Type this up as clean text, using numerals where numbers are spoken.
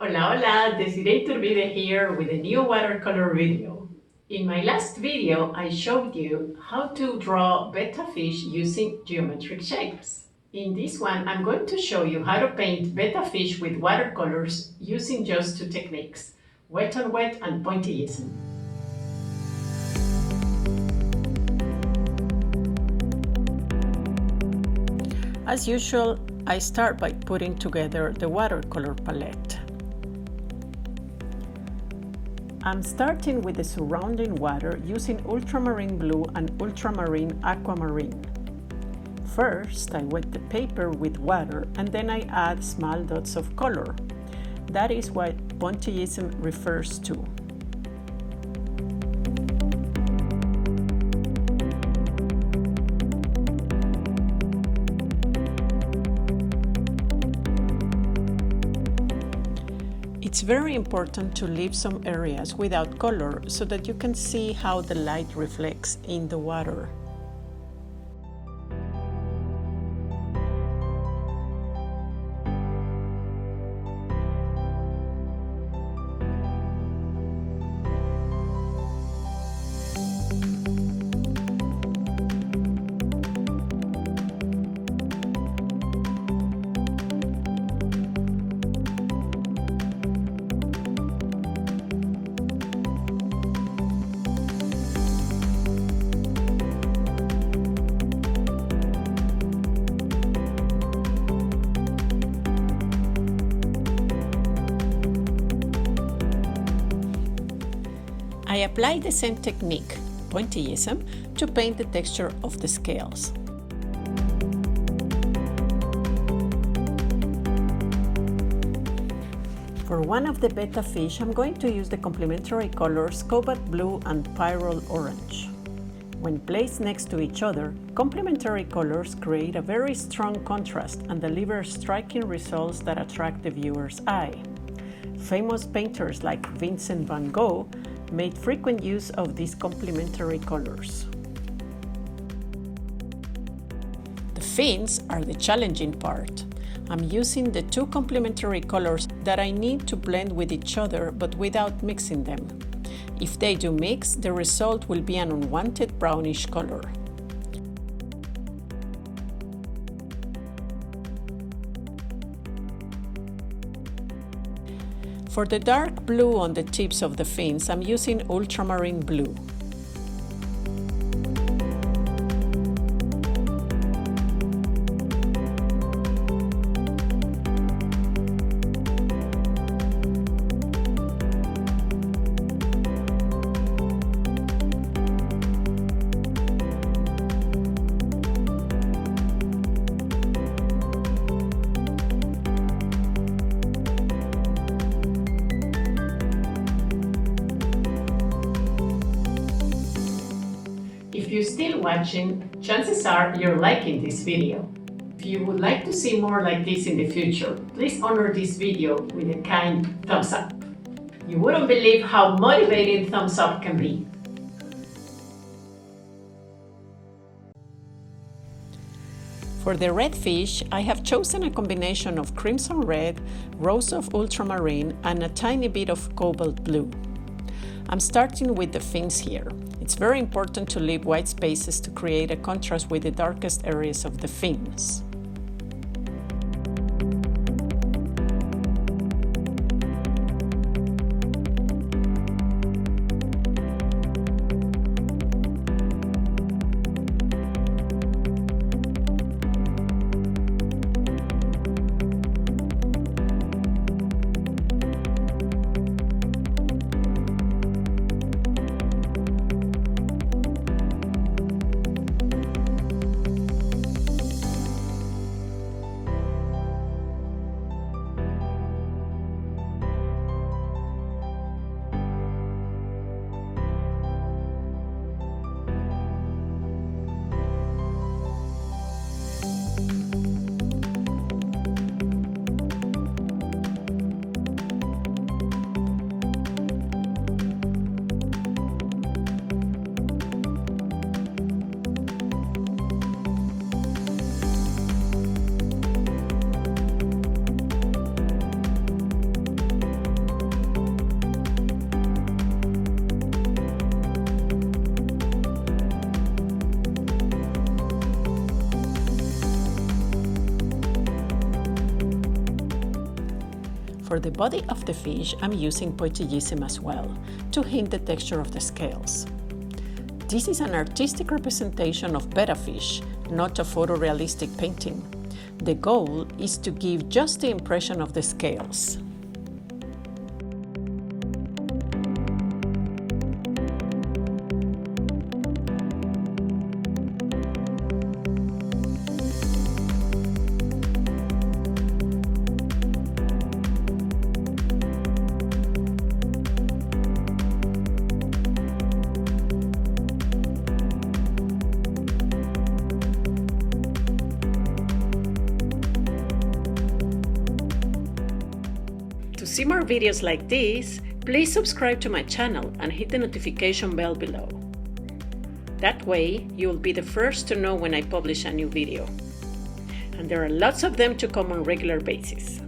Hola, hola, Désirée Iturbide here with a new watercolor video. In my last video, I showed you how to draw betta fish using geometric shapes. In this one, I'm going to show you how to paint betta fish with watercolors using just two techniques, wet on wet and pointillism. As usual, I start by putting together the watercolor palette. I'm starting with the surrounding water using ultramarine blue and ultramarine aquamarine. First, I wet the paper with water and then I add small dots of color. That is what pointillism refers to. It's very important to leave some areas without color so that you can see how the light reflects in the water. I apply the same technique, pointillism, to paint the texture of the scales. For one of the betta fish, I'm going to use the complementary colors cobalt blue and pyrrole orange. When placed next to each other, complementary colors create a very strong contrast and deliver striking results that attract the viewer's eye. Famous painters like Vincent van Gogh made frequent use of these complementary colors. The fins are the challenging part. I'm using the two complementary colors that I need to blend with each other but without mixing them. If they do mix, the result will be an unwanted brownish color. For the dark blue on the tips of the fins, I'm using ultramarine blue. If you're still watching, chances are you're liking this video. If you would like to see more like this in the future, please honor this video with a kind thumbs up. You wouldn't believe how motivating thumbs up can be. For the red fish, I have chosen a combination of crimson red, rose of ultramarine, and a tiny bit of cobalt blue. I'm starting with the fins here. It's very important to leave white spaces to create a contrast with the darkest areas of the fins. For the body of the fish, I'm using pointillism as well, to hint the texture of the scales. This is an artistic representation of Betta fish, not a photorealistic painting. The goal is to give just the impression of the scales. To see more videos like this, please subscribe to my channel and hit the notification bell below. That way, you'll be the first to know when I publish a new video. And there are lots of them to come on a regular basis.